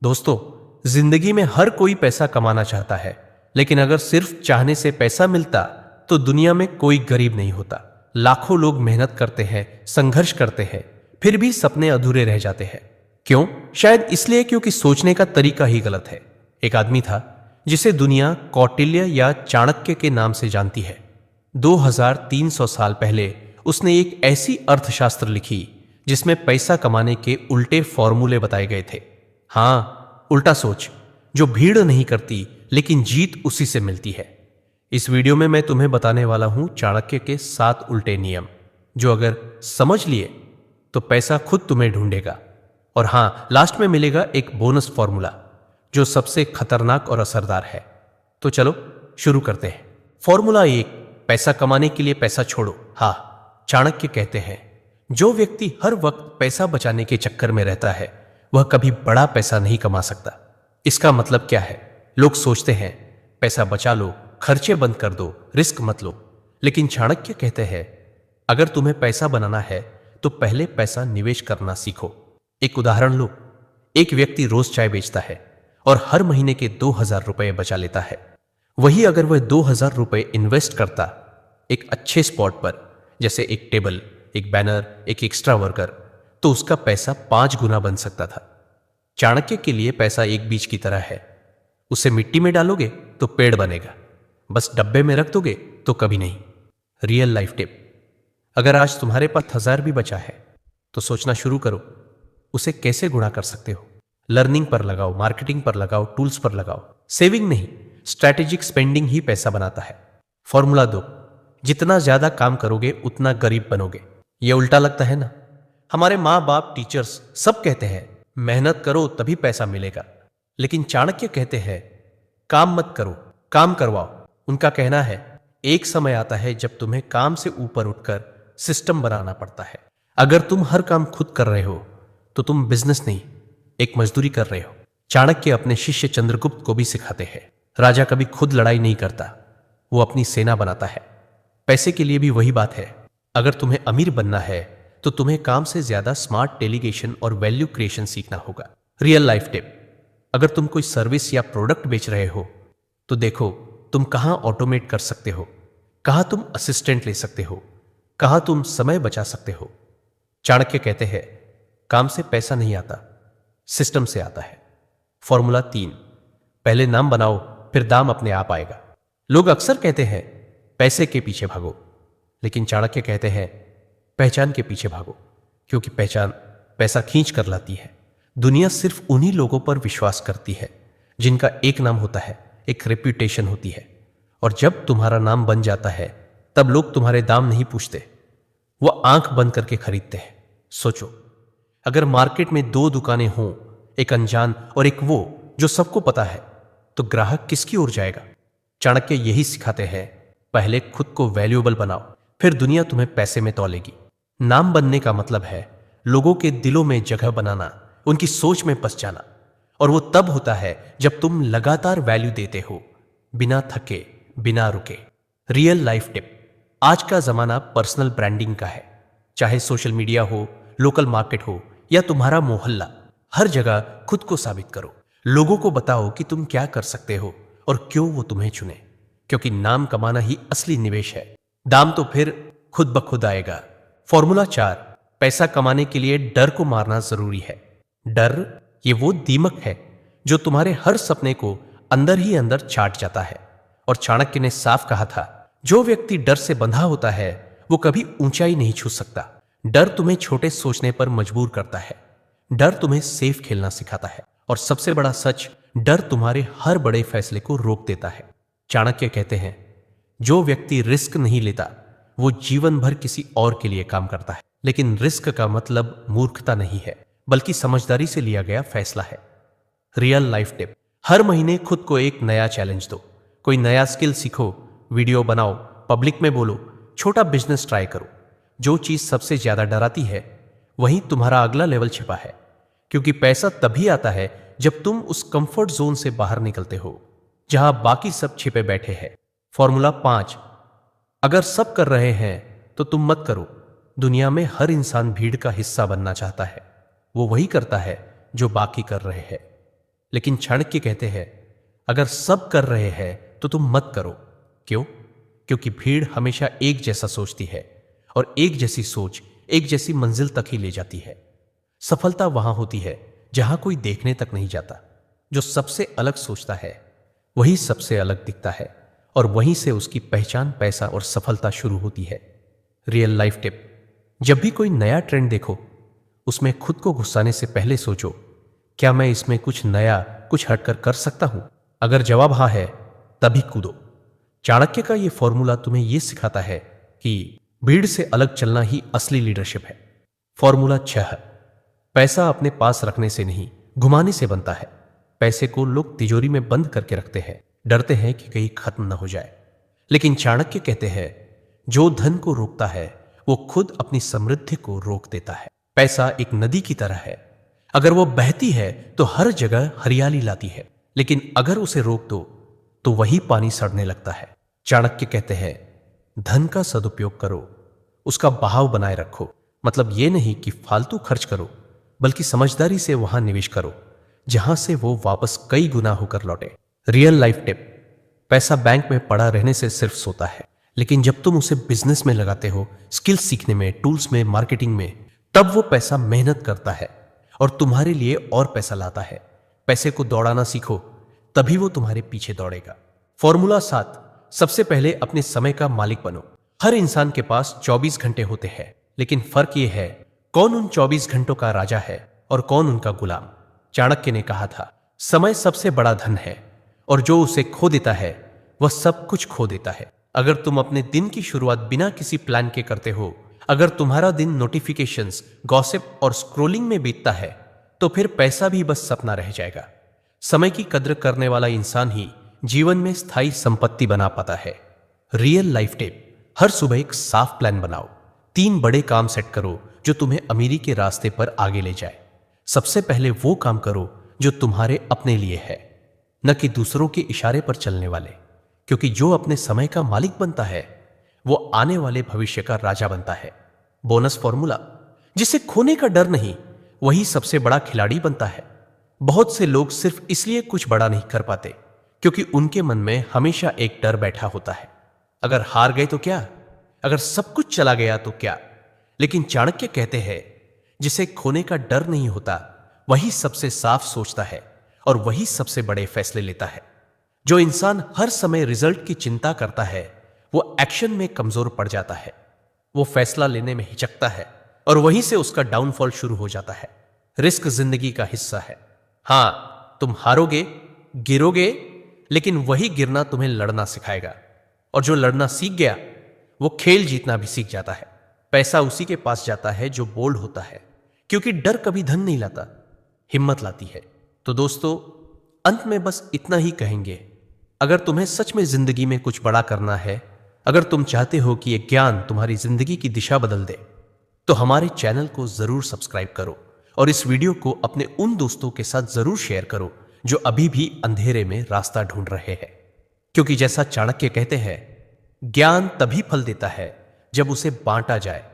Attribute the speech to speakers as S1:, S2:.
S1: दोस्तों, जिंदगी में हर कोई पैसा कमाना चाहता है, लेकिन अगर सिर्फ चाहने से पैसा मिलता तो दुनिया में कोई गरीब नहीं होता। लाखों लोग मेहनत करते हैं, संघर्ष करते हैं, फिर भी सपने अधूरे रह जाते हैं। क्यों? शायद इसलिए क्योंकि सोचने का तरीका ही गलत है। एक आदमी था जिसे दुनिया कौटिल्य या चाणक्य के नाम से जानती है। 2300 साल पहले उसने एक ऐसी अर्थशास्त्र लिखी जिसमें पैसा कमाने के उल्टे फॉर्मूले बताए गए थे। हाँ, उल्टा सोच, जो भीड़ नहीं करती लेकिन जीत उसी से मिलती है। इस वीडियो में मैं तुम्हें बताने वाला हूं चाणक्य के 7 उल्टे नियम, जो अगर समझ लिए तो पैसा खुद तुम्हें ढूंढेगा। और हाँ, लास्ट में मिलेगा एक बोनस फॉर्मूला जो सबसे खतरनाक और असरदार है। तो चलो शुरू करते हैं। फॉर्मूला 1, पैसा कमाने के लिए पैसा छोड़ो। हाँ, चाणक्य कहते हैं, जो व्यक्ति हर वक्त पैसा बचाने के चक्कर में रहता है वह कभी बड़ा पैसा नहीं कमा सकता। इसका मतलब क्या है? लोग सोचते हैं पैसा बचा लो, खर्चे बंद कर दो, रिस्क मत लो। लेकिन चाणक्य कहते हैं, अगर तुम्हें पैसा बनाना है तो पहले पैसा निवेश करना सीखो। एक उदाहरण लो, एक व्यक्ति रोज चाय बेचता है और हर महीने के 2000 रुपए बचा लेता है। वही अगर वह 2000 रुपए इन्वेस्ट करता एक अच्छे स्पॉट पर, जैसे एक टेबल, एक बैनर, एक एक्स्ट्रा वर्कर, तो उसका पैसा 5 गुना बन सकता था। चाणक्य के लिए पैसा एक बीज की तरह है। उसे मिट्टी में डालोगे तो पेड़ बनेगा, बस डब्बे में रख दोगे तो कभी नहीं। रियल लाइफ टिप, अगर आज तुम्हारे पास 1000 भी बचा है तो सोचना शुरू करो, उसे कैसे गुणा कर सकते हो। लर्निंग पर लगाओ, मार्केटिंग पर लगाओ, टूल्स पर लगाओ। सेविंग नहीं, स्ट्रैटेजिक स्पेंडिंग ही पैसा बनाता है। फॉर्मूला 2, जितना ज्यादा काम करोगे उतना गरीब बनोगे। यह उल्टा लगता है ना? हमारे माँ बाप, टीचर्स सब कहते हैं मेहनत करो तभी पैसा मिलेगा, लेकिन चाणक्य कहते हैं काम मत करो, काम करवाओ। उनका कहना है एक समय आता है जब तुम्हें काम से ऊपर उठकर सिस्टम बनाना पड़ता है। अगर तुम हर काम खुद कर रहे हो तो तुम बिजनेस नहीं, एक मजदूरी कर रहे हो। चाणक्य अपने शिष्य चंद्रगुप्त को भी सिखाते हैं, राजा कभी खुद लड़ाई नहीं करता, वो अपनी सेना बनाता है। पैसे के लिए भी वही बात है। अगर तुम्हें अमीर बनना है तो तुम्हें काम से ज्यादा स्मार्ट डेलीगेशन और वैल्यू क्रिएशन सीखना होगा। रियल लाइफ टिप, अगर तुम कोई सर्विस या प्रोडक्ट बेच रहे हो तो देखो तुम कहां ऑटोमेट कर सकते हो, कहां तुम असिस्टेंट ले सकते हो, कहां तुम समय बचा सकते हो। चाणक्य कहते हैं काम से पैसा नहीं आता, सिस्टम से आता है। फॉर्मूला 3, पहले नाम बनाओ फिर दाम अपने आप आएगा। लोग अक्सर कहते हैं पैसे के पीछे भागो, लेकिन चाणक्य कहते हैं पहचान के पीछे भागो, क्योंकि पहचान पैसा खींच कर लाती है। दुनिया सिर्फ उन्हीं लोगों पर विश्वास करती है जिनका एक नाम होता है, एक रेप्यूटेशन होती है। और जब तुम्हारा नाम बन जाता है तब लोग तुम्हारे दाम नहीं पूछते, वो आंख बंद करके खरीदते हैं। सोचो, अगर मार्केट में 2 दुकानें हों, एक अनजान और एक वो जो सबको पता है, तो ग्राहक किसकी ओर जाएगा? चाणक्य यही सिखाते हैं, पहले खुद को वैल्यूएबल बनाओ, फिर दुनिया तुम्हें पैसे में तौलेगी। नाम बनने का मतलब है लोगों के दिलों में जगह बनाना, उनकी सोच में बस जाना। और वो तब होता है जब तुम लगातार वैल्यू देते हो, बिना थके, बिना रुके। रियल लाइफ टिप, आज का जमाना पर्सनल ब्रांडिंग का है। चाहे सोशल मीडिया हो, लोकल मार्केट हो या तुम्हारा मोहल्ला, हर जगह खुद को साबित करो। लोगों को बताओ कि तुम क्या कर सकते हो और क्यों वो तुम्हें चुने, क्योंकि नाम कमाना ही असली निवेश है। दाम तो फिर खुद ब खुद आएगा। फॉर्मूला 4, पैसा कमाने के लिए डर को मारना जरूरी है। डर ये वो दीमक है जो तुम्हारे हर सपने को अंदर ही अंदर चाट जाता है। और चाणक्य ने साफ कहा था, जो व्यक्ति डर से बंधा होता है वो कभी ऊंचाई नहीं छू सकता। डर तुम्हें छोटे सोचने पर मजबूर करता है, डर तुम्हें सेफ खेलना सिखाता है, और सबसे बड़ा सच, डर तुम्हारे हर बड़े फैसले को रोक देता है। चाणक्य कहते हैं, जो व्यक्ति रिस्क नहीं लेता वो जीवन भर किसी और के लिए काम करता है। लेकिन रिस्क का मतलब मूर्खता नहीं है, बल्कि समझदारी से लिया गया फैसला है। रियल लाइफ टिप, हर महीने खुद को एक नया चैलेंज दो। कोई नया स्किल सीखो, वीडियो बनाओ, पब्लिक में बोलो, छोटा बिजनेस ट्राई करो। जो चीज सबसे ज्यादा डराती है वहीं तुम्हारा अगला लेवल छिपा है, क्योंकि पैसा तभी आता है जब तुम उस कंफर्ट जोन से बाहर निकलते हो जहां बाकी सब छिपे बैठे हैं। फॉर्मूला 5, अगर सब कर रहे हैं तो तुम मत करो। दुनिया में हर इंसान भीड़ का हिस्सा बनना चाहता है, वो वही करता है जो बाकी कर रहे हैं। लेकिन चाणक्य कहते हैं अगर सब कर रहे हैं तो तुम मत करो। क्यों? क्योंकि भीड़ हमेशा एक जैसा सोचती है और एक जैसी सोच एक जैसी मंजिल तक ही ले जाती है। सफलता वहां होती है जहां कोई देखने तक नहीं जाता। जो सबसे अलग सोचता है वही सबसे अलग दिखता है और वहीं से उसकी पहचान, पैसा और सफलता शुरू होती है। रियल लाइफ टिप, जब भी कोई नया ट्रेंड देखो उसमें खुद को घुसाने से पहले सोचो क्या मैं इसमें कुछ नया, कुछ हटकर कर सकता हूं? अगर जवाब हाँ है तभी कूदो। चाणक्य का यह फॉर्मूला तुम्हें यह सिखाता है कि भीड़ से अलग चलना ही असली लीडरशिप है। फॉर्मूला 6, पैसा अपने पास रखने से नहीं घुमाने से बनता है। पैसे को लोग तिजोरी में बंद करके रखते हैं, डरते हैं कि कहीं खत्म न हो जाए। लेकिन चाणक्य कहते हैं जो धन को रोकता है वो खुद अपनी समृद्धि को रोक देता है। पैसा एक नदी की तरह है, अगर वो बहती है तो हर जगह हरियाली लाती है, लेकिन अगर उसे रोक दो तो वही पानी सड़ने लगता है। चाणक्य कहते हैं धन का सदुपयोग करो, उसका बहाव बनाए रखो। मतलब ये नहीं कि फालतू खर्च करो, बल्कि समझदारी से वहां निवेश करो जहां से वो वापस कई गुना होकर लौटे। रियल लाइफ टिप, पैसा बैंक में पड़ा रहने से सिर्फ सोता है, लेकिन जब तुम उसे बिजनेस में लगाते हो, स्किल्स सीखने में, टूल्स में, मार्केटिंग में, तब वो पैसा मेहनत करता है और तुम्हारे लिए और पैसा लाता है। पैसे को दौड़ाना सीखो, तभी वो तुम्हारे पीछे दौड़ेगा। फॉर्मूला 7, सबसे पहले अपने समय का मालिक बनो। हर इंसान के पास 24 घंटे होते हैं, लेकिन फर्क यह है कौन उन 24 घंटों का राजा है और कौन उनका गुलाम। चाणक्य ने कहा था समय सबसे बड़ा धन है और जो उसे खो देता है वह सब कुछ खो देता है। अगर तुम अपने दिन की शुरुआत बिना किसी प्लान के करते हो, अगर तुम्हारा दिन नोटिफिकेशंस, गॉसिप और स्क्रोलिंग में बीतता है, तो फिर पैसा भी बस सपना रह जाएगा। समय की कद्र करने वाला इंसान ही जीवन में स्थायी संपत्ति बना पाता है। रियल लाइफ टिप, हर सुबह एक साफ प्लान बनाओ। 3 बड़े काम सेट करो जो तुम्हें अमीरी के रास्ते पर आगे ले जाए। सबसे पहले वो काम करो जो तुम्हारे अपने लिए है, न कि दूसरों के इशारे पर चलने वाले, क्योंकि जो अपने समय का मालिक बनता है वो आने वाले भविष्य का राजा बनता है। बोनस फॉर्मूला, जिसे खोने का डर नहीं वही सबसे बड़ा खिलाड़ी बनता है। बहुत से लोग सिर्फ इसलिए कुछ बड़ा नहीं कर पाते क्योंकि उनके मन में हमेशा एक डर बैठा होता है, अगर हार गए तो क्या, अगर सब कुछ चला गया तो क्या। लेकिन चाणक्य कहते हैं जिसे खोने का डर नहीं होता वही सबसे साफ सोचता है और वही सबसे बड़े फैसले लेता है। जो इंसान हर समय रिजल्ट की चिंता करता है वो एक्शन में कमजोर पड़ जाता है, वो फैसला लेने में हिचकता है और वहीं से उसका डाउनफॉल शुरू हो जाता है। रिस्क जिंदगी का हिस्सा है। हां, तुम हारोगे, गिरोगे, लेकिन वही गिरना तुम्हें लड़ना सिखाएगा और जो लड़ना सीख गया वो खेल जीतना भी सीख जाता है। पैसा उसी के पास जाता है जो बोल्ड होता है, क्योंकि डर कभी धन नहीं लाता, हिम्मत लाती है। तो दोस्तों, अंत में बस इतना ही कहेंगे, अगर तुम्हें सच में जिंदगी में कुछ बड़ा करना है, अगर तुम चाहते हो कि यह ज्ञान तुम्हारी जिंदगी की दिशा बदल दे, तो हमारे चैनल को जरूर सब्सक्राइब करो और इस वीडियो को अपने उन दोस्तों के साथ जरूर शेयर करो जो अभी भी अंधेरे में रास्ता ढूंढ रहे हैं। क्योंकि जैसा चाणक्य कहते हैं, ज्ञान तभी फल देता है जब उसे बांटा जाए।